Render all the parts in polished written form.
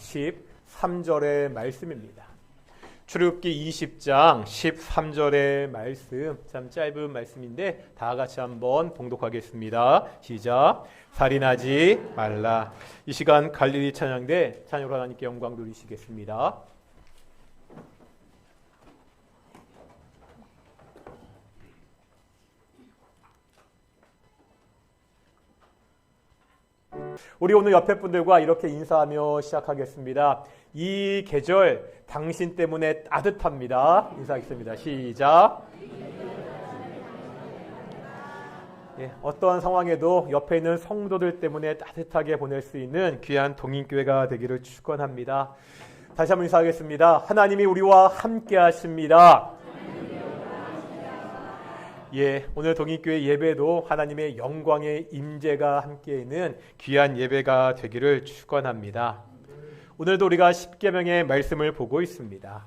13절의 말씀입니다. 출애굽기 20장 13절의 말씀, 참 짧은 말씀인데 다 같이 한번 봉독하겠습니다. 시작. 살인하지 말라. 이 시간 갈릴리 찬양대 찬양으로 하나님께 영광 돌리시겠습니다. 우리 오늘 옆에 분들과 이렇게 인사하며 시작하겠습니다. 이 계절 당신 때문에 따뜻합니다. 인사하겠습니다. 시작. 어떠한 상황에도 옆에 있는 성도들 때문에 따뜻하게 보낼 수 있는 귀한 동인교회가 되기를 축원합니다. 다시 한번 인사하겠습니다. 하나님이 우리와 함께 하십니다. 오늘 동인교회 예배도 하나님의 영광의 임재가 함께 있는 귀한 예배가 되기를 축원합니다. 오늘도 우리가 십계명의 말씀을 보고 있습니다.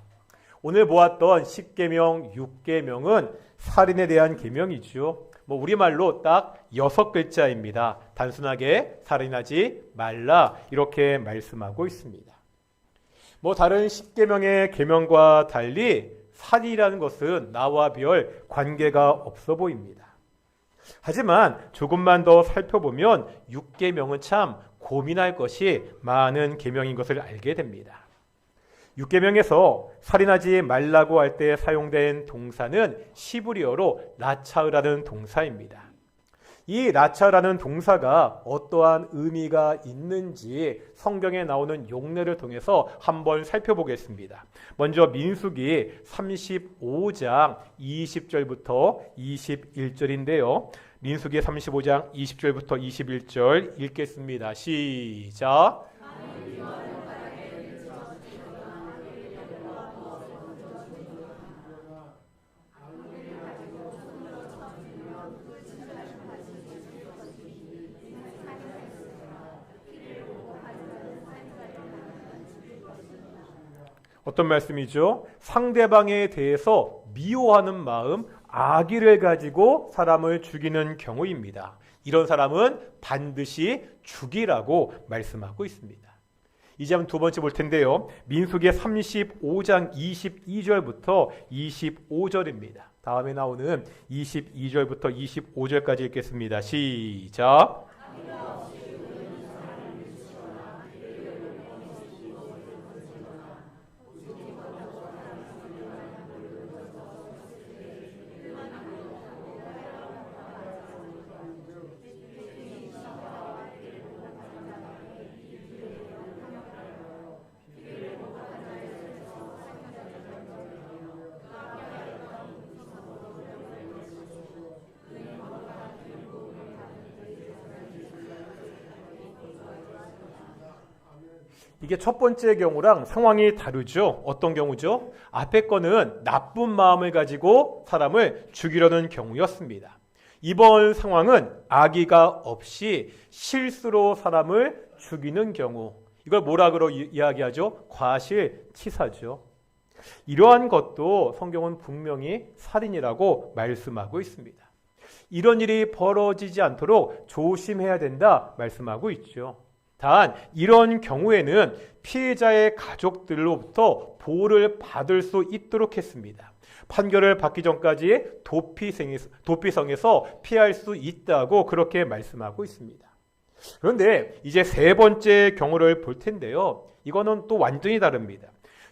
오늘 보았던 십계명, 6계명은 살인에 대한 계명이죠. 우리말로 딱 6글자입니다. 단순하게 살인하지 말라 이렇게 말씀하고 있습니다. 다른 십계명의 계명과 달리 살인이라는 것은 나와 별 관계가 없어 보입니다. 하지만 조금만 더 살펴보면 6계명은 참 고민할 것이 많은 계명인 것을 알게 됩니다. 6계명에서 살인하지 말라고 할 때 사용된 동사는 시브리어로 라차으라는 동사입니다. 이 라차라는 동사가 어떠한 의미가 있는지 성경에 나오는 용례를 통해서 한번 살펴보겠습니다. 먼저 민수기 35장 20절부터 21절인데요. 민수기 35장 20절부터 21절 읽겠습니다. 시작. 어떤 말씀이죠? 상대방에 대해서 미워하는 마음, 악의를 가지고 사람을 죽이는 경우입니다. 이런 사람은 반드시 죽이라고 말씀하고 있습니다. 이제 한번 두 번째 볼 텐데요. 민수기 35장 22절부터 25절입니다. 다음에 나오는 22절부터 25절까지 읽겠습니다. 시작. 이게 첫 번째 경우랑 상황이 다르죠. 어떤 경우죠? 앞에 거는 나쁜 마음을 가지고 사람을 죽이려는 경우였습니다. 이번 상황은 악의가 없이 실수로 사람을 죽이는 경우. 이걸 뭐라고 이야기하죠? 과실치사죠. 이러한 것도 성경은 분명히 살인이라고 말씀하고 있습니다. 이런 일이 벌어지지 않도록 조심해야 된다 말씀하고 있죠. 단 이런 경우에는 피해자의 가족들로부터 보호를 받을 수 있도록 했습니다. 판결을 받기 전까지 도피성에서 피할 수 있다고 그렇게 말씀하고 있습니다. 그런데 이제 세 번째 경우를 볼 텐데요. 이거는 또 완전히 다릅니다.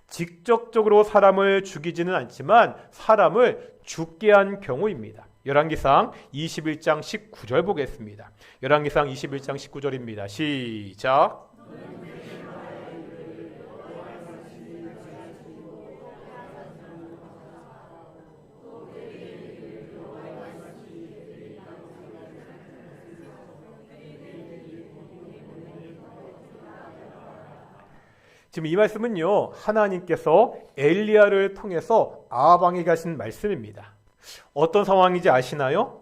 직접적으로 사람을 죽이지는 않지만 사람을 죽게 한 경우입니다. 열왕기상 21장 19절 보겠습니다. 열왕기상 21장 19절입니다. 시작. 지금 이 말씀은요, 하나님께서 엘리야를 통해서 아합왕에 가신 말씀입니다. 어떤 상황인지 아시나요?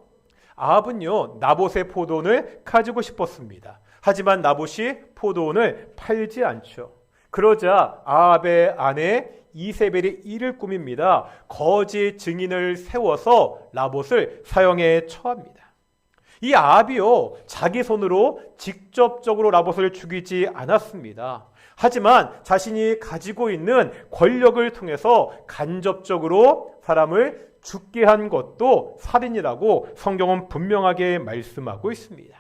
아합은요, 나봇의 포도원을 가지고 싶었습니다. 하지만 나봇이 포도원을 팔지 않죠. 그러자 아합의 아내 이세벨이 이를 꾸밉니다. 거짓 증인을 세워서 나봇을 사형에 처합니다. 이 아합이요, 자기 손으로 직접적으로 나봇을 죽이지 않았습니다. 하지만 자신이 가지고 있는 권력을 통해서 간접적으로 사람을 죽게 한 것도 살인이라고 성경은 분명하게 말씀하고 있습니다.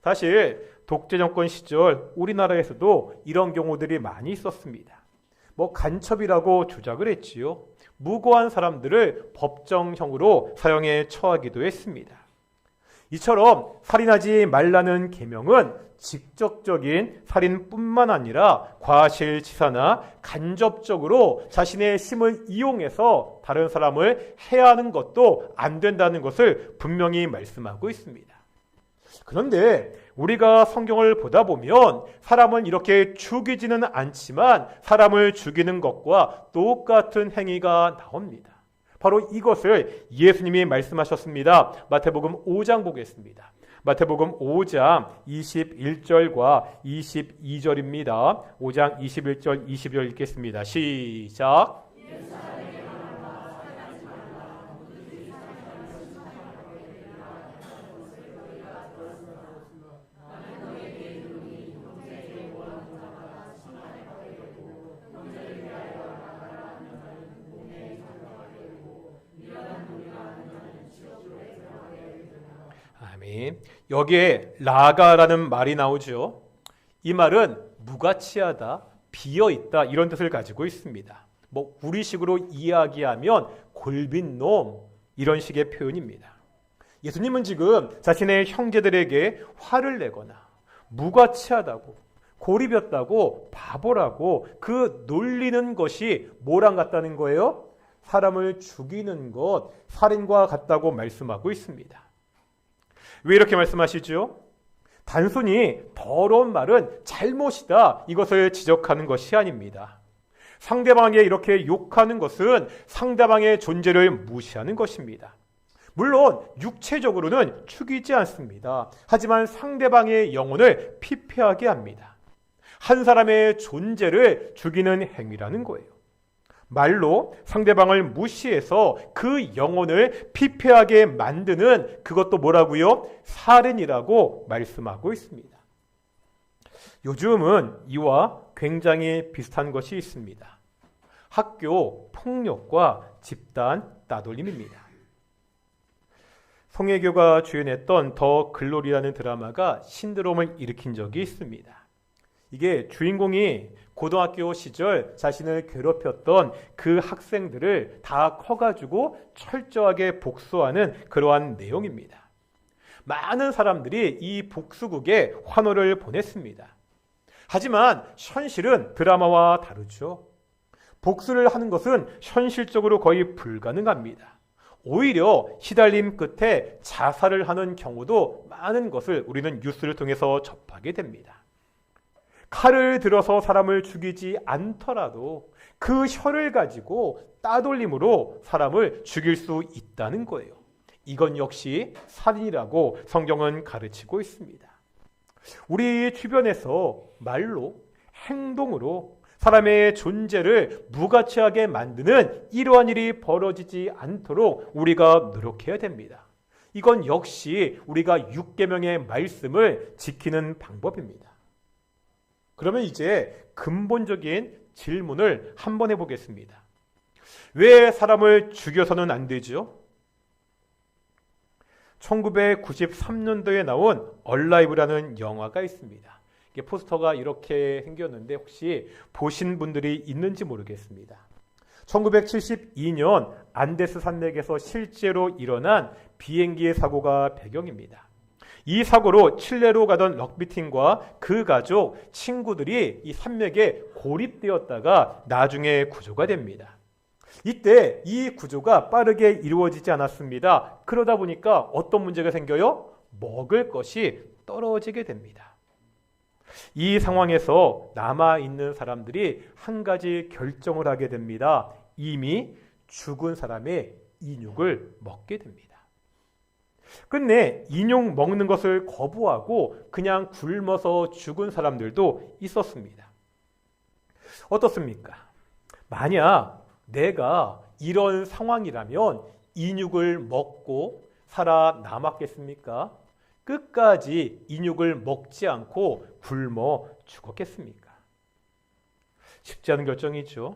사실 독재 정권 시절 우리나라에서도 이런 경우들이 많이 있었습니다. 간첩이라고 주장을 했지요. 무고한 사람들을 법정형으로 사형에 처하기도 했습니다. 이처럼 살인하지 말라는 계명은 직접적인 살인뿐만 아니라 과실치사나 간접적으로 자신의 힘을 이용해서 다른 사람을 해하는 것도 안 된다는 것을 분명히 말씀하고 있습니다. 그런데 우리가 성경을 보다 보면 사람은 이렇게 죽이지는 않지만 사람을 죽이는 것과 똑같은 행위가 나옵니다. 바로 이것을 예수님이 말씀하셨습니다. 마태복음 5장 보겠습니다. 마태복음 5장 21절과 22절입니다. 5장 21절, 22절 읽겠습니다. 시작. 여기에 라가라는 말이 나오죠. 이 말은 무가치하다, 비어있다 이런 뜻을 가지고 있습니다. 우리식으로 이야기하면 골빈 놈 이런 식의 표현입니다. 예수님은 지금 자신의 형제들에게 화를 내거나 무가치하다고, 고리볍다고, 바보라고 그 놀리는 것이 뭐랑 같다는 거예요? 사람을 죽이는 것, 살인과 같다고 말씀하고 있습니다. 왜 이렇게 말씀하시죠? 단순히 더러운 말은 잘못이다 이것을 지적하는 것이 아닙니다. 상대방에게 이렇게 욕하는 것은 상대방의 존재를 무시하는 것입니다. 물론 육체적으로는 죽이지 않습니다. 하지만 상대방의 영혼을 피폐하게 합니다. 한 사람의 존재를 죽이는 행위라는 거예요. 말로 상대방을 무시해서 그 영혼을 피폐하게 만드는 그것도 뭐라고요? 살인이라고 말씀하고 있습니다. 요즘은 이와 굉장히 비슷한 것이 있습니다. 학교 폭력과 집단 따돌림입니다. 송혜교가 주연했던 더 글로리라는 드라마가 신드롬을 일으킨 적이 있습니다. 이게 주인공이 고등학교 시절 자신을 괴롭혔던 그 학생들을 다 커가지고 철저하게 복수하는 그러한 내용입니다. 많은 사람들이 이 복수극에 환호를 보냈습니다. 하지만 현실은 드라마와 다르죠. 복수를 하는 것은 현실적으로 거의 불가능합니다. 오히려 시달림 끝에 자살을 하는 경우도 많은 것을 우리는 뉴스를 통해서 접하게 됩니다. 칼을 들어서 사람을 죽이지 않더라도 그 혀를 가지고 따돌림으로 사람을 죽일 수 있다는 거예요. 이건 역시 살인이라고 성경은 가르치고 있습니다. 우리 주변에서 말로, 행동으로 사람의 존재를 무가치하게 만드는 이러한 일이 벌어지지 않도록 우리가 노력해야 됩니다. 이건 역시 우리가 육계명의 말씀을 지키는 방법입니다. 그러면 이제 근본적인 질문을 한번 해보겠습니다. 왜 사람을 죽여서는 안 되죠? 1993년도에 나온 얼라이브라는 영화가 있습니다. 이게 포스터가 이렇게 생겼는데 혹시 보신 분들이 있는지 모르겠습니다. 1972년 안데스 산맥에서 실제로 일어난 비행기 사고가 배경입니다. 이 사고로 칠레로 가던 럭비팀과 그 가족, 친구들이 이 산맥에 고립되었다가 나중에 구조가 됩니다. 이때 이 구조가 빠르게 이루어지지 않았습니다. 그러다 보니까 어떤 문제가 생겨요? 먹을 것이 떨어지게 됩니다. 이 상황에서 남아있는 사람들이 한 가지 결정을 하게 됩니다. 이미 죽은 사람의 인육을 먹게 됩니다. 끝내 인육 먹는 것을 거부하고 그냥 굶어서 죽은 사람들도 있었습니다. 어떻습니까? 만약 내가 이런 상황이라면 인육을 먹고 살아남았겠습니까? 끝까지 인육을 먹지 않고 굶어 죽었겠습니까? 쉽지 않은 결정이죠.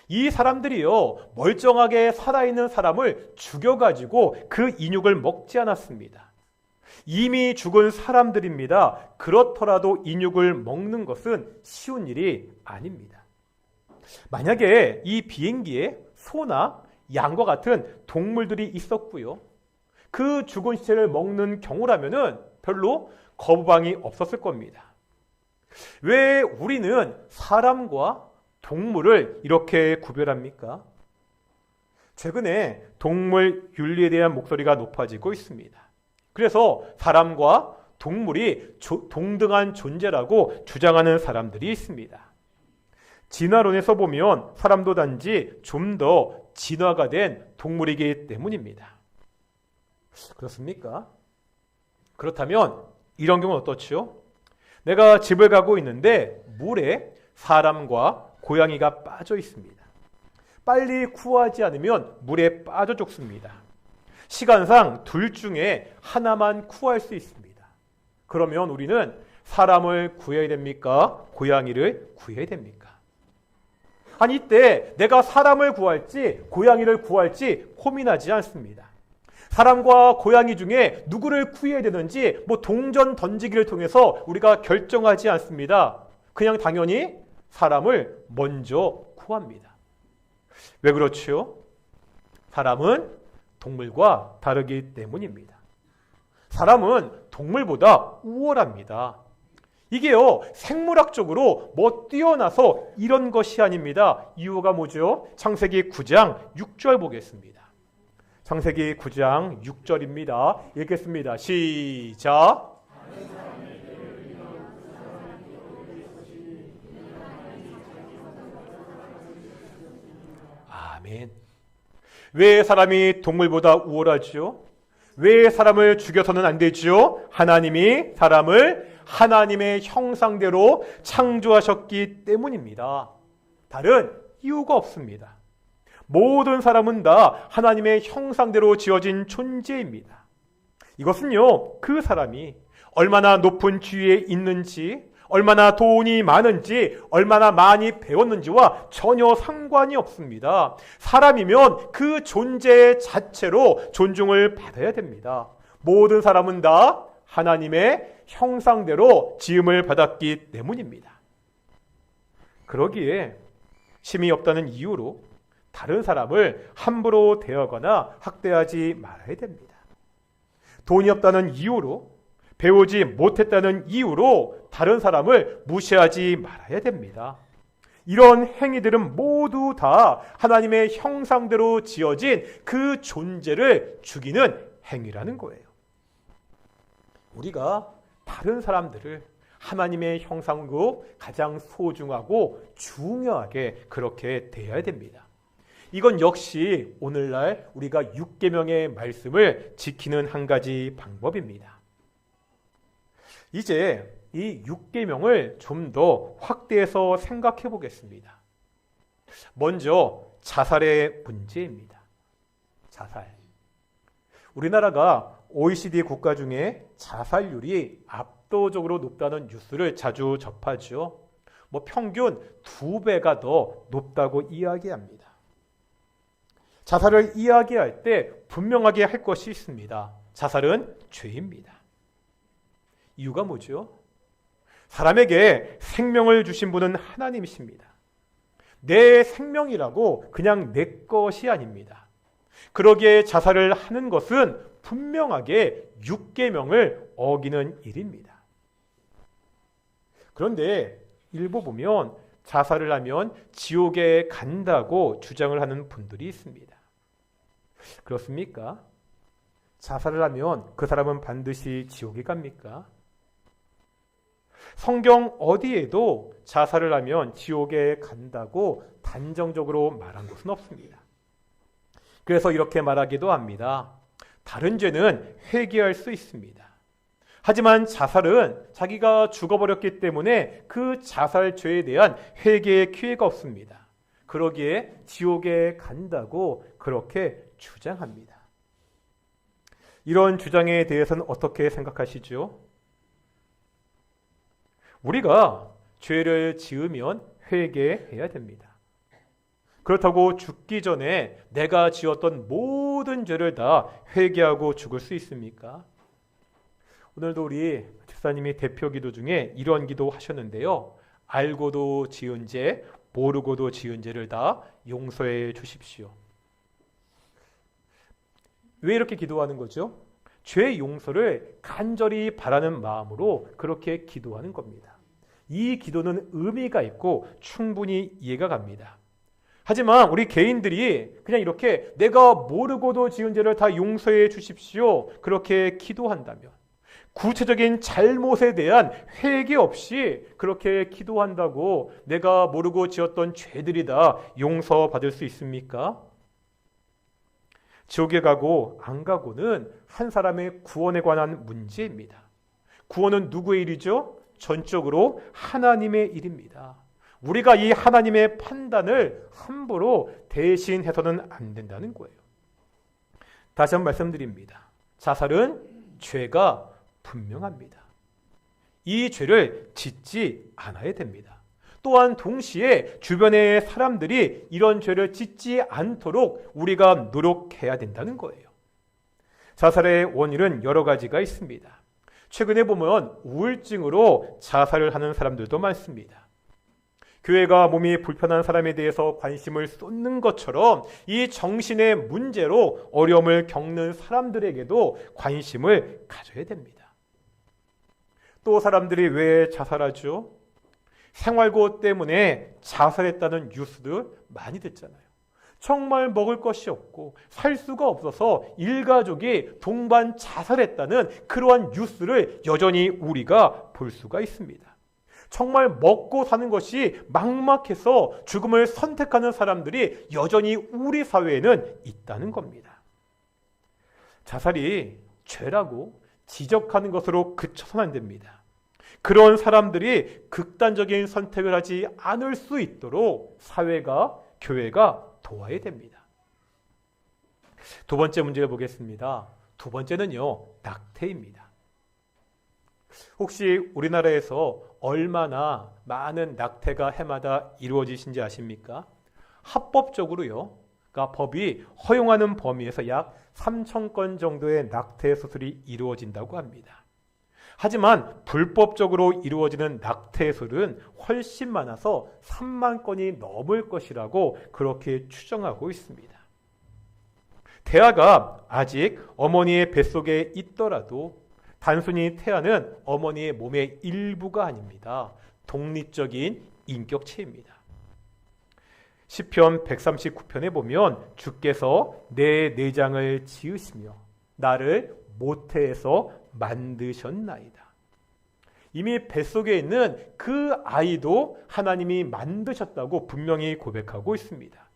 이 사람들이요, 멀쩡하게 살아있는 사람을 죽여가지고 그 인육을 먹지 않았습니다. 이미 죽은 사람들입니다. 그렇더라도 인육을 먹는 것은 쉬운 일이 아닙니다. 만약에 이 비행기에 소나 양과 같은 동물들이 있었고요, 그 죽은 시체를 먹는 경우라면은 별로 거부감이 없었을 겁니다. 왜 우리는 사람과 동물을 이렇게 구별합니까? 최근에 동물 윤리에 대한 목소리가 높아지고 있습니다. 그래서 사람과 동물이 동등한 존재라고 주장하는 사람들이 있습니다. 진화론에서 보면 사람도 단지 좀 더 진화가 된 동물이기 때문입니다. 그렇습니까? 그렇다면 이런 경우는 어떻죠? 내가 집을 가고 있는데 물에 사람과 고양이가 빠져 있습니다. 빨리 구하지 않으면 물에 빠져 죽습니다. 시간상 둘 중에 하나만 구할 수 있습니다. 그러면 우리는 사람을 구해야 됩니까? 고양이를 구해야 됩니까? 아니, 이때 내가 사람을 구할지 고양이를 구할지 고민하지 않습니다. 사람과 고양이 중에 누구를 구해야 되는지 동전 던지기를 통해서 우리가 결정하지 않습니다. 그냥 당연히 사람을 먼저 구합니다. 왜 그렇지요? 사람은 동물과 다르기 때문입니다. 사람은 동물보다 우월합니다. 이게요, 생물학적으로 뛰어나서 이런 것이 아닙니다. 이유가 뭐죠? 창세기 9장 6절 보겠습니다. 창세기 9장 6절입니다. 읽겠습니다. 시작. 아멘. 왜 사람이 동물보다 우월하지요? 왜 사람을 죽여서는 안 되지요? 하나님이 사람을 하나님의 형상대로 창조하셨기 때문입니다. 다른 이유가 없습니다. 모든 사람은 다 하나님의 형상대로 지어진 존재입니다. 이것은요, 그 사람이 얼마나 높은 지위에 있는지, 얼마나 돈이 많은지, 얼마나 많이 배웠는지와 전혀 상관이 없습니다. 사람이면 그 존재 자체로 존중을 받아야 됩니다. 모든 사람은 다 하나님의 형상대로 지음을 받았기 때문입니다. 그러기에 힘이 없다는 이유로 다른 사람을 함부로 대하거나 학대하지 말아야 됩니다. 돈이 없다는 이유로, 배우지 못했다는 이유로 다른 사람을 무시하지 말아야 됩니다. 이런 행위들은 모두 다 하나님의 형상대로 지어진 그 존재를 죽이는 행위라는 거예요. 우리가 다른 사람들을 하나님의 형상으로 가장 소중하고 중요하게 그렇게 대해야 됩니다. 이건 역시 오늘날 우리가 6계명의 말씀을 지키는 한 가지 방법입니다. 이제 이 6계명을 좀 더 확대해서 생각해 보겠습니다. 먼저 자살의 문제입니다. 자살. 우리나라가 OECD 국가 중에 자살률이 압도적으로 높다는 뉴스를 자주 접하죠. 평균 2배가 더 높다고 이야기합니다. 자살을 이야기할 때 분명하게 할 것이 있습니다. 자살은 죄입니다. 이유가 뭐죠? 사람에게 생명을 주신 분은 하나님이십니다. 내 생명이라고 그냥 내 것이 아닙니다. 그러기에 자살을 하는 것은 분명하게 6계명을 어기는 일입니다. 그런데 일부 보면 자살을 하면 지옥에 간다고 주장을 하는 분들이 있습니다. 그렇습니까? 자살을 하면 그 사람은 반드시 지옥에 갑니까? 성경 어디에도 자살을 하면 지옥에 간다고 단정적으로 말한 것은 없습니다. 그래서 이렇게 말하기도 합니다. 다른 죄는 회개할 수 있습니다. 하지만 자살은 자기가 죽어버렸기 때문에 그 자살죄에 대한 회개의 기회가 없습니다. 그러기에 지옥에 간다고 그렇게 주장합니다. 이런 주장에 대해서는 어떻게 생각하시죠? 우리가 죄를 지으면 회개해야 됩니다. 그렇다고 죽기 전에 내가 지었던 모든 죄를 다 회개하고 죽을 수 있습니까? 오늘도 우리 집사님이 대표 기도 중에 이런 기도 하셨는데요. 알고도 지은 죄, 모르고도 지은 죄를 다 용서해 주십시오. 왜 이렇게 기도하는 거죠? 죄 용서를 간절히 바라는 마음으로 그렇게 기도하는 겁니다. 이 기도는 의미가 있고 충분히 이해가 갑니다. 하지만 우리 개인들이 그냥 이렇게 내가 모르고도 지은 죄를 다 용서해 주십시오. 그렇게 기도한다면 구체적인 잘못에 대한 회개 없이 그렇게 기도한다고 내가 모르고 지었던 죄들이 다 용서받을 수 있습니까? 지옥에 가고 안 가고는 한 사람의 구원에 관한 문제입니다. 구원은 누구의 일이죠? 전적으로 하나님의 일입니다. 우리가 이 하나님의 판단을 함부로 대신해서는 안 된다는 거예요. 다시 한번 말씀드립니다. 자살은 죄가 분명합니다. 이 죄를 짓지 않아야 됩니다. 또한 동시에 주변의 사람들이 이런 죄를 짓지 않도록 우리가 노력해야 된다는 거예요. 자살의 원인은 여러 가지가 있습니다. 최근에 보면 우울증으로 자살을 하는 사람들도 많습니다. 교회가 몸이 불편한 사람에 대해서 관심을 쏟는 것처럼 이 정신의 문제로 어려움을 겪는 사람들에게도 관심을 가져야 됩니다. 또 사람들이 왜 자살하죠? 생활고 때문에 자살했다는 뉴스들 많이 듣잖아요. 정말 먹을 것이 없고 살 수가 없어서 일가족이 동반 자살했다는 그러한 뉴스를 여전히 우리가 볼 수가 있습니다. 정말 먹고 사는 것이 막막해서 죽음을 선택하는 사람들이 여전히 우리 사회에는 있다는 겁니다. 자살이 죄라고 지적하는 것으로 그쳐서는 안 됩니다. 그런 사람들이 극단적인 선택을 하지 않을 수 있도록 사회가, 교회가 도와야 됩니다. 두 번째 문제를 보겠습니다. 두 번째는요, 낙태입니다. 혹시 우리나라에서 얼마나 많은 낙태가 해마다 이루어지신지 아십니까? 합법적으로요, 그러니까 법이 허용하는 범위에서 약 3,000건 정도의 낙태 수술이 이루어진다고 합니다. 하지만 불법적으로 이루어지는 낙태 수는 훨씬 많아서 3만 건이 넘을 것이라고 그렇게 추정하고 있습니다. 태아가 아직 어머니의 뱃속에 있더라도 단순히 태아는 어머니의 몸의 일부가 아닙니다. 독립적인 인격체입니다. 시편 139편에 보면 주께서 내 내장을 지으시며 나를 모태에서 만드셨나이다. 이미 뱃속에 있는 그 아이도 하나님이 만드셨다고 분명히 고백하고 있습니다.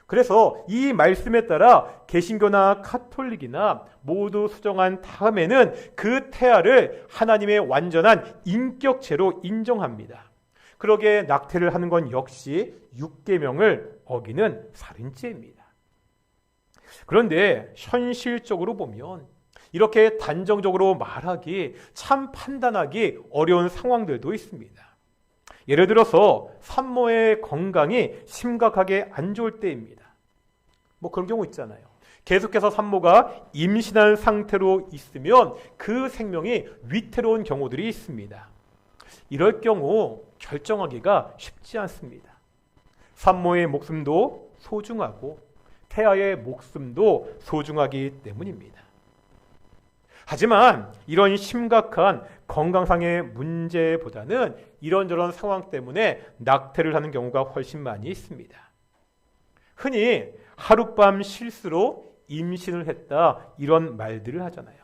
그래서 이 말씀에 따라 개신교나 카톨릭이나 모두 수정한 다음에는 그 태아를 하나님의 완전한 인격체로 인정합니다. 그러기에 낙태를 하는 건 역시 6계명을 어기는 살인죄입니다. 그런데 현실적으로 보면 이렇게 단정적으로 말하기, 참 판단하기 어려운 상황들도 있습니다. 예를 들어서 산모의 건강이 심각하게 안 좋을 때입니다. 뭐 그런 경우 있잖아요. 계속해서 산모가 임신한 상태로 있으면 그 생명이 위태로운 경우들이 있습니다. 이럴 경우 결정하기가 쉽지 않습니다. 산모의 목숨도 소중하고 태아의 목숨도 소중하기 때문입니다. 하지만 이런 심각한 건강상의 문제보다는 이런저런 상황 때문에 낙태를 하는 경우가 훨씬 많이 있습니다. 흔히 하룻밤 실수로 임신을 했다, 이런 말들을 하잖아요.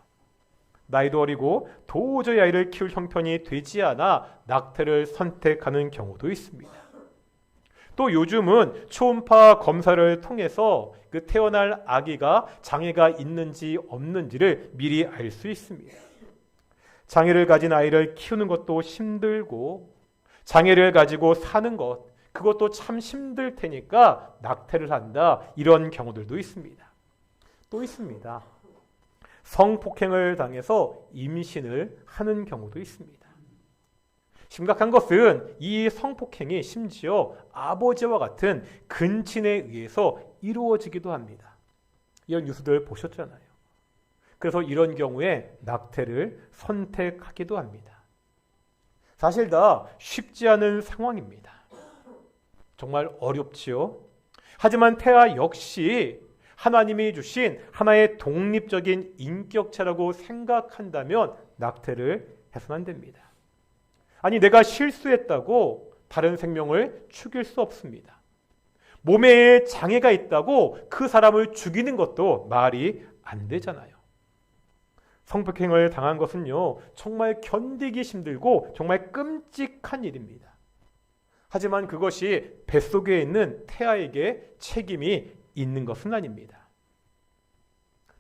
나이도 어리고 도저히 아이를 키울 형편이 되지 않아 낙태를 선택하는 경우도 있습니다. 또 요즘은 초음파 검사를 통해서 그 태어날 아기가 장애가 있는지 없는지를 미리 알 수 있습니다. 장애를 가진 아이를 키우는 것도 힘들고 장애를 가지고 사는 것, 그것도 참 힘들 테니까 낙태를 한다, 이런 경우들도 있습니다. 또 있습니다. 성폭행을 당해서 임신을 하는 경우도 있습니다. 심각한 것은 이 성폭행이 심지어 아버지와 같은 근친에 의해서 이루어지기도 합니다. 이런 뉴스들 보셨잖아요. 그래서 이런 경우에 낙태를 선택하기도 합니다. 사실 다 쉽지 않은 상황입니다. 정말 어렵지요. 하지만 태아 역시 하나님이 주신 하나의 독립적인 인격체라고 생각한다면 낙태를 해서는 안 됩니다. 아니, 내가 실수했다고 다른 생명을 죽일 수 없습니다. 몸에 장애가 있다고 그 사람을 죽이는 것도 말이 안 되잖아요. 성폭행을 당한 것은요, 정말 견디기 힘들고 정말 끔찍한 일입니다. 하지만 그것이 뱃속에 있는 태아에게 책임이 있는 것은 아닙니다.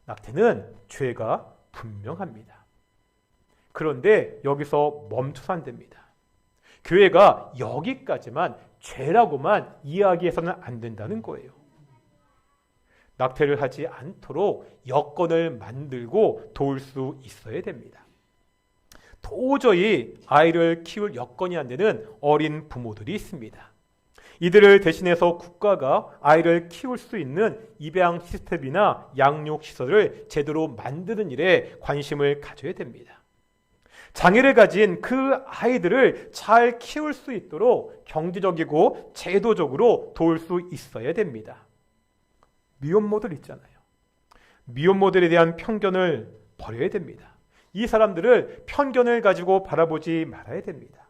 낙태는 죄가 분명합니다. 그런데 여기서 멈춰서 안 됩니다. 교회가 여기까지만 죄라고만 이야기해서는 안 된다는 거예요. 낙태를 하지 않도록 여건을 만들고 도울 수 있어야 됩니다. 도저히 아이를 키울 여건이 안 되는 어린 부모들이 있습니다. 이들을 대신해서 국가가 아이를 키울 수 있는 입양 시스템이나 양육 시설을 제대로 만드는 일에 관심을 가져야 됩니다. 장애를 가진 그 아이들을 잘 키울 수 있도록 경제적이고 제도적으로 도울 수 있어야 됩니다. 미혼모들 있잖아요. 미혼모들에 대한 편견을 버려야 됩니다. 이 사람들을 편견을 가지고 바라보지 말아야 됩니다.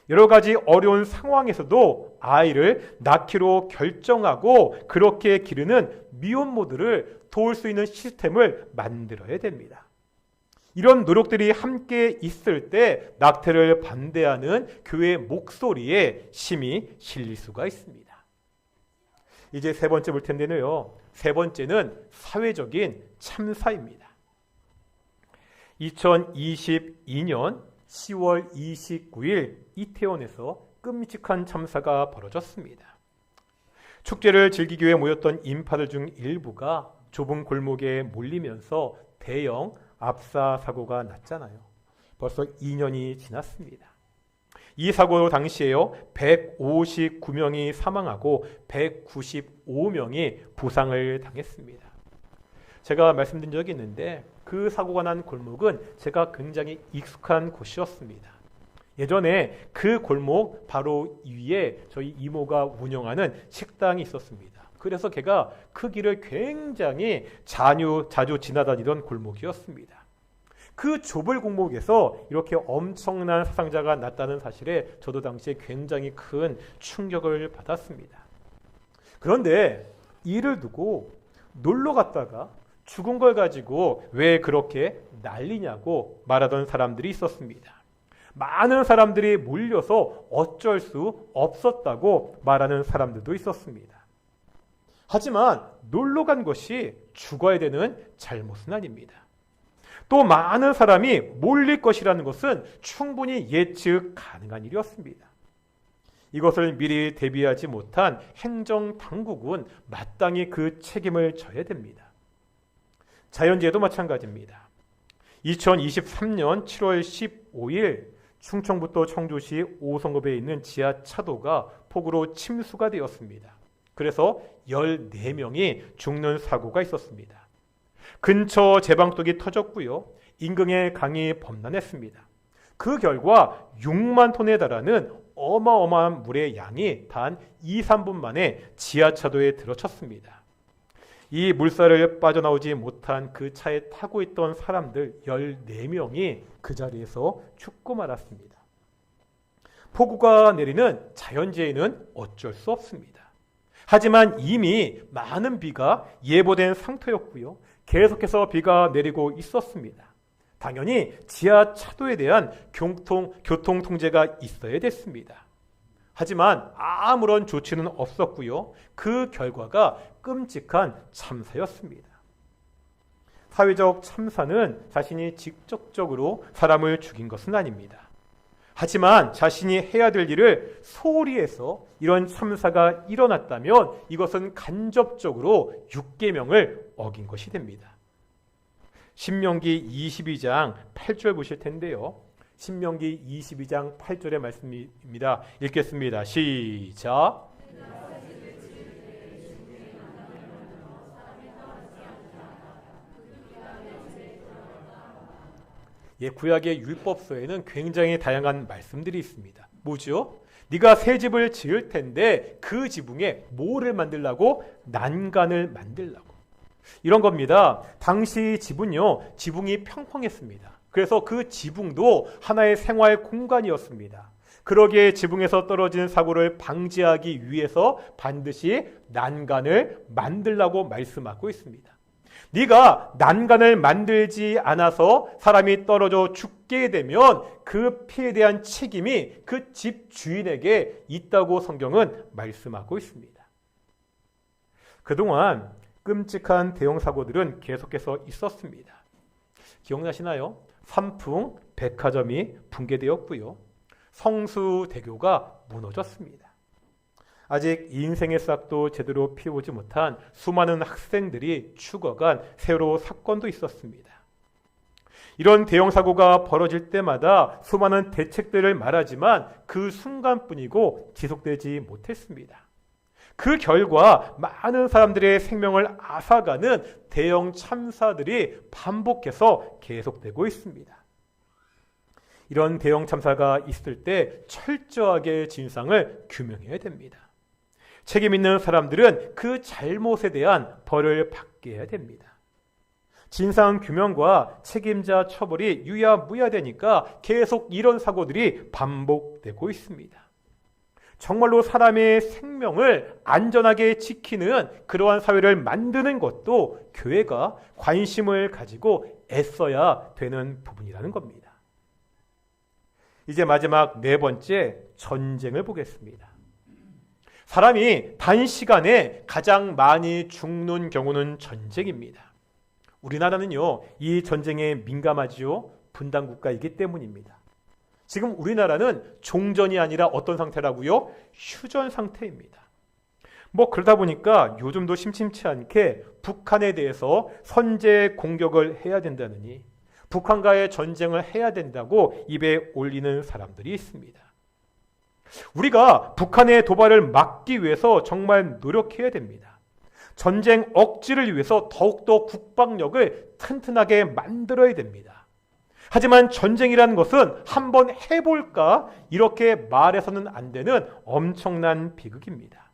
여러 가지 어려운 상황에서도 아이를 낳기로 결정하고 그렇게 기르는 미혼모들을 도울 수 있는 시스템을 만들어야 됩니다. 이런 노력들이 함께 있을 때 낙태를 반대하는 교회의 목소리에 힘이 실릴 수가 있습니다. 이제 세 번째 볼 텐데요. 세 번째는 사회적인 참사입니다. 2022년 10월 29일 이태원에서 끔찍한 참사가 벌어졌습니다. 축제를 즐기기 위해 모였던 인파들 중 일부가 좁은 골목에 몰리면서 대형 압사 사고가 났잖아요. 벌써 2년이 지났습니다. 이 사고 당시에요, 159명이 사망하고 195명이 부상을 당했습니다. 제가 말씀드린 적이 있는데 그 사고가 난 골목은 제가 굉장히 익숙한 곳이었습니다. 예전에 그 골목 바로 위에 저희 이모가 운영하는 식당이 있었습니다. 그래서 걔가 그 길을 굉장히 자주 지나다니던 골목이었습니다. 그 좁은 골목에서 이렇게 엄청난 사상자가 났다는 사실에 저도 당시에 굉장히 큰 충격을 받았습니다. 그런데 이를 두고 놀러 갔다가 죽은 걸 가지고 왜 그렇게 난리냐고 말하던 사람들이 있었습니다. 많은 사람들이 몰려서 어쩔 수 없었다고 말하는 사람들도 있었습니다. 하지만 놀러 간 것이 죽어야 되는 잘못은 아닙니다. 또 많은 사람이 몰릴 것이라는 것은 충분히 예측 가능한 일이었습니다. 이것을 미리 대비하지 못한 행정당국은 마땅히 그 책임을 져야 됩니다. 자연재해도 마찬가지입니다. 2023년 7월 15일 충청북도 청주시 오성읍에 있는 지하차도가 폭우로 침수가 되었습니다. 그래서 14명이 죽는 사고가 있었습니다. 근처 제방독이 터졌고요. 인근의 강이 범람했습니다. 그 결과 6만 톤에 달하는 어마어마한 물의 양이 단 2, 3분 만에 지하차도에 들어쳤습니다. 이 물살을 빠져나오지 못한 그 차에 타고 있던 사람들 14명이 그 자리에서 죽고 말았습니다. 폭우가 내리는 자연재해는 어쩔 수 없습니다. 하지만 이미 많은 비가 예보된 상태였고요. 계속해서 비가 내리고 있었습니다. 당연히 지하차도에 대한 교통 통제가 있어야 됐습니다. 하지만 아무런 조치는 없었고요. 그 결과가 끔찍한 참사였습니다. 사회적 참사는 자신이 직접적으로 사람을 죽인 것은 아닙니다. 하지만 자신이 해야 될 일을 소홀히 해서 이런 참사가 일어났다면 이것은 간접적으로 율계명을 어긴 것이 됩니다. 신명기 22장 8절 보실 텐데요. 신명기 22장 8절의 말씀입니다. 읽겠습니다. 시작. 구약의 율법서에는 굉장히 다양한 말씀들이 있습니다. 뭐죠? 네가 새 집을 지을 텐데 그 지붕에 뭐를 만들라고? 난간을 만들라고. 이런 겁니다. 당시 집은요, 지붕이 평평했습니다. 그래서 그 지붕도 하나의 생활 공간이었습니다. 그러기에 지붕에서 떨어지는 사고를 방지하기 위해서 반드시 난간을 만들라고 말씀하고 있습니다. 네가 난간을 만들지 않아서 사람이 떨어져 죽게 되면 그 피해에 대한 책임이 그 집 주인에게 있다고 성경은 말씀하고 있습니다. 그동안 끔찍한 대형 사고들은 계속해서 있었습니다. 기억나시나요? 삼풍 백화점이 붕괴되었고요. 성수대교가 무너졌습니다. 아직 인생의 싹도 제대로 피우지 못한 수많은 학생들이 죽어간 세월호 사건도 있었습니다. 이런 대형 사고가 벌어질 때마다 수많은 대책들을 말하지만 그 순간뿐이고 지속되지 못했습니다. 그 결과 많은 사람들의 생명을 앗아가는 대형 참사들이 반복해서 계속되고 있습니다. 이런 대형 참사가 있을 때 철저하게 진상을 규명해야 됩니다. 책임 있는 사람들은 그 잘못에 대한 벌을 받게 해야 됩니다. 진상 규명과 책임자 처벌이 유야무야되니까 계속 이런 사고들이 반복되고 있습니다. 정말로 사람의 생명을 안전하게 지키는 그러한 사회를 만드는 것도 교회가 관심을 가지고 애써야 되는 부분이라는 겁니다. 이제 마지막 네 번째, 전쟁을 보겠습니다. 사람이 단시간에 가장 많이 죽는 경우는 전쟁입니다. 우리나라는요, 이 전쟁에 민감하지요. 분단국가이기 때문입니다. 지금 우리나라는 종전이 아니라 어떤 상태라고요? 휴전 상태입니다. 그러다 보니까 요즘도 심심치 않게 북한에 대해서 선제 공격을 해야 된다느니 북한과의 전쟁을 해야 된다고 입에 올리는 사람들이 있습니다. 우리가 북한의 도발을 막기 위해서 정말 노력해야 됩니다. 전쟁 억지를 위해서 더욱더 국방력을 튼튼하게 만들어야 됩니다. 하지만 전쟁이라는 것은 한번 해볼까? 이렇게 말해서는 안 되는 엄청난 비극입니다.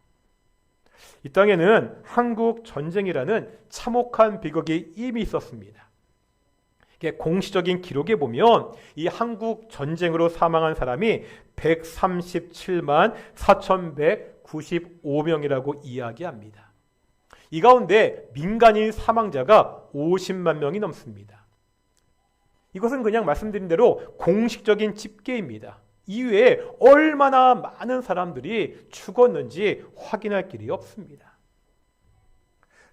이 땅에는 한국 전쟁이라는 참혹한 비극이 이미 있었습니다. 공식적인 기록에 보면 이 한국 전쟁으로 사망한 사람이 137만 4,195명이라고 이야기합니다. 이 가운데 민간인 사망자가 50만 명이 넘습니다. 이것은 그냥 말씀드린 대로 공식적인 집계입니다. 이외에 얼마나 많은 사람들이 죽었는지 확인할 길이 없습니다.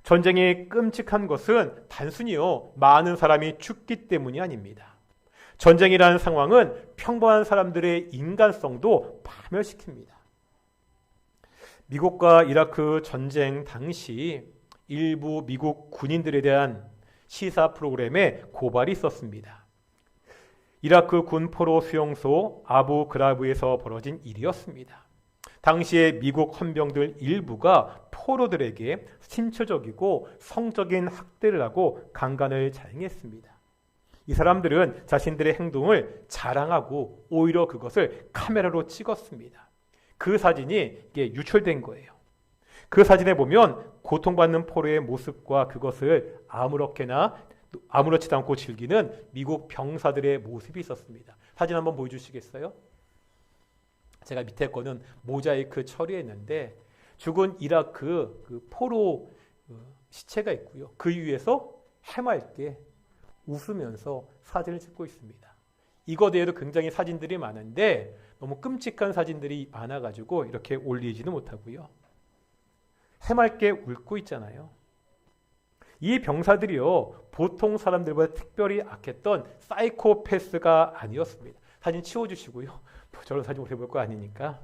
전쟁이 끔찍한 것은 단순히요, 많은 사람이 죽기 때문이 아닙니다. 전쟁이라는 상황은 평범한 사람들의 인간성도 파멸시킵니다. 미국과 이라크 전쟁 당시 일부 미국 군인들에 대한 시사 프로그램에 고발이 있었습니다. 이라크 군 포로 수용소 아부 그라브에서 벌어진 일이었습니다. 당시에 미국 헌병들 일부가 포로들에게 신체적이고 성적인 학대를 하고 강간을 자행했습니다. 이 사람들은 자신들의 행동을 자랑하고 오히려 그것을 카메라로 찍었습니다. 그 사진이 유출된 거예요. 그 사진에 보면 고통받는 포로의 모습과 그것을 아무렇지도 않고 즐기는 미국 병사들의 모습이 있었습니다. 사진 한번 보여주시겠어요? 제가 밑에 거는 모자이크 처리했는데 죽은 이라크 그 포로 시체가 있고요. 그 위에서 해맑게 웃으면서 사진을 찍고 있습니다. 이거 대해도 굉장히 사진들이 많은데 너무 끔찍한 사진들이 많아가지고 이렇게 올리지는 못하고요. 해맑게 웃고 있잖아요. 이 병사들이요, 보통 사람들보다 특별히 악했던 사이코패스가 아니었습니다. 사진 치워주시고요. 저런 사진 오래 볼 거 아니니까.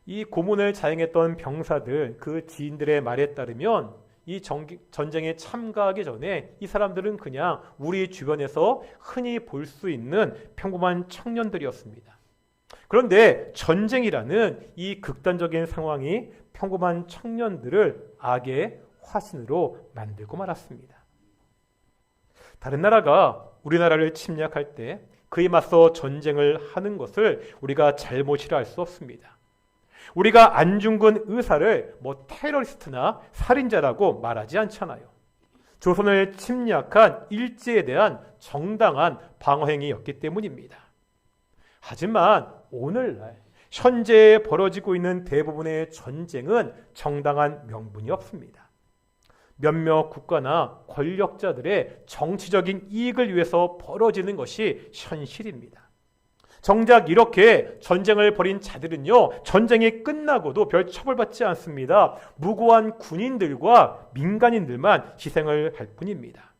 이 고문을 자행했던 병사들, 그 지인들의 말에 따르면 이 전쟁에 참가하기 전에 이 사람들은 그냥 우리 주변에서 흔히 볼 수 있는 평범한 청년들이었습니다. 그런데 전쟁이라는 이 극단적인 상황이 평범한 청년들을 악의 화신으로 만들고 말았습니다. 다른 나라가 우리나라를 침략할 때 그에 맞서 전쟁을 하는 것을 우리가 잘못이라 할 수 없습니다. 우리가 안중근 의사를 테러리스트나 살인자라고 말하지 않잖아요. 조선을 침략한 일제에 대한 정당한 방어행위였기 때문입니다. 하지만 오늘날 현재 벌어지고 있는 대부분의 전쟁은 정당한 명분이 없습니다. 몇몇 국가나 권력자들의 정치적인 이익을 위해서 벌어지는 것이 현실입니다. 정작 이렇게 전쟁을 벌인 자들은요, 전쟁이 끝나고도 별 처벌받지 않습니다. 무고한 군인들과 민간인들만 희생을 할 뿐입니다.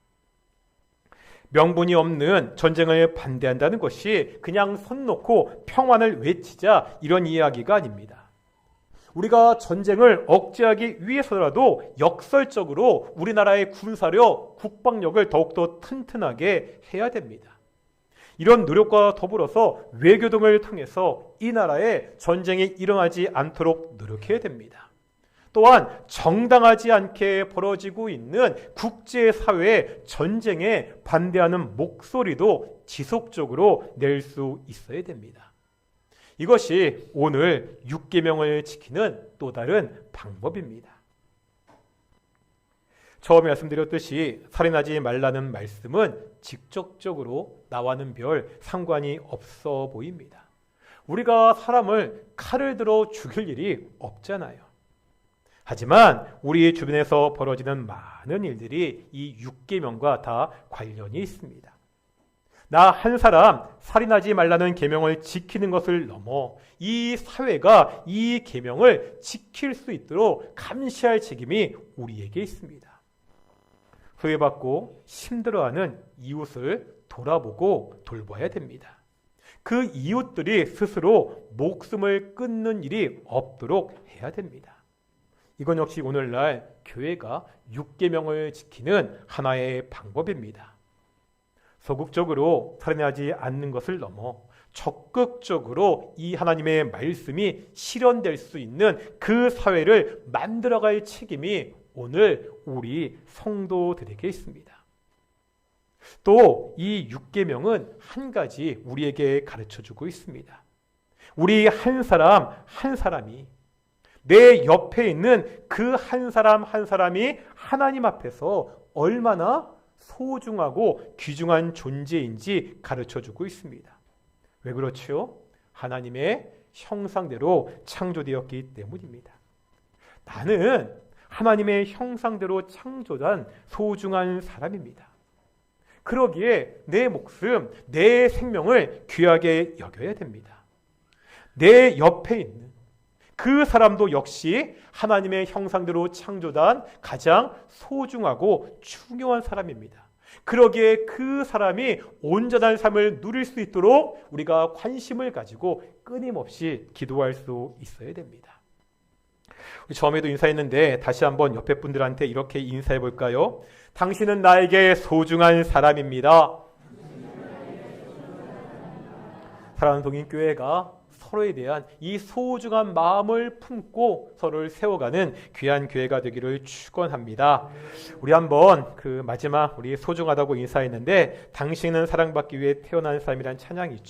명분이 없는 전쟁을 반대한다는 것이 그냥 손 놓고 평화를 외치자 이런 이야기가 아닙니다. 우리가 전쟁을 억제하기 위해서라도 역설적으로 우리나라의 군사력, 국방력을 더욱더 튼튼하게 해야 됩니다. 이런 노력과 더불어서 외교 등을 통해서 이 나라에 전쟁이 일어나지 않도록 노력해야 됩니다. 또한 정당하지 않게 벌어지고 있는 국제사회의 전쟁에 반대하는 목소리도 지속적으로 낼 수 있어야 됩니다. 이것이 오늘 6계명을 지키는 또 다른 방법입니다. 처음에 말씀드렸듯이 살인하지 말라는 말씀은 직접적으로 나와는 별 상관이 없어 보입니다. 우리가 사람을 칼을 들어 죽일 일이 없잖아요. 하지만 우리 주변에서 벌어지는 많은 일들이 이 6계명과 다 관련이 있습니다. 나 한 사람 살인하지 말라는 계명을 지키는 것을 넘어 이 사회가 이 계명을 지킬 수 있도록 감시할 책임이 우리에게 있습니다. 후회받고 힘들어하는 이웃을 돌아보고 돌봐야 됩니다. 그 이웃들이 스스로 목숨을 끊는 일이 없도록 해야 됩니다. 이건 역시 오늘날 교회가 6계명을 지키는 하나의 방법입니다. 소극적으로 살인하지 않는 것을 넘어 적극적으로 이 하나님의 말씀이 실현될 수 있는 그 사회를 만들어갈 책임이 오늘 우리 성도들에게 있습니다. 또 이 6계명은 한 가지 우리에게 가르쳐주고 있습니다. 우리 한 사람 한 사람이 내 옆에 있는 그 한 사람 한 사람이 하나님 앞에서 얼마나 소중하고 귀중한 존재인지 가르쳐주고 있습니다. 왜 그렇죠? 하나님의 형상대로 창조되었기 때문입니다. 나는 하나님의 형상대로 창조된 소중한 사람입니다. 그러기에 내 목숨, 내 생명을 귀하게 여겨야 됩니다. 내 옆에 있는 그 사람도 역시 하나님의 형상대로 창조된 가장 소중하고 중요한 사람입니다. 그러기에 그 사람이 온전한 삶을 누릴 수 있도록 우리가 관심을 가지고 끊임없이 기도할 수 있어야 됩니다. 처음에도 인사했는데 다시 한번 옆에 분들한테 이렇게 인사해 볼까요? 당신은 나에게 소중한 사람입니다. 사랑하는 동인교회가 서로에 대한 이 소중한 마음을 품고 서로를 세워가는 귀한 교회가 되기를 축원합니다. 우리 한번 그 마지막 우리 소중하다고 인사했는데 당신은 사랑받기 위해 태어난 사람이란 찬양이 있죠.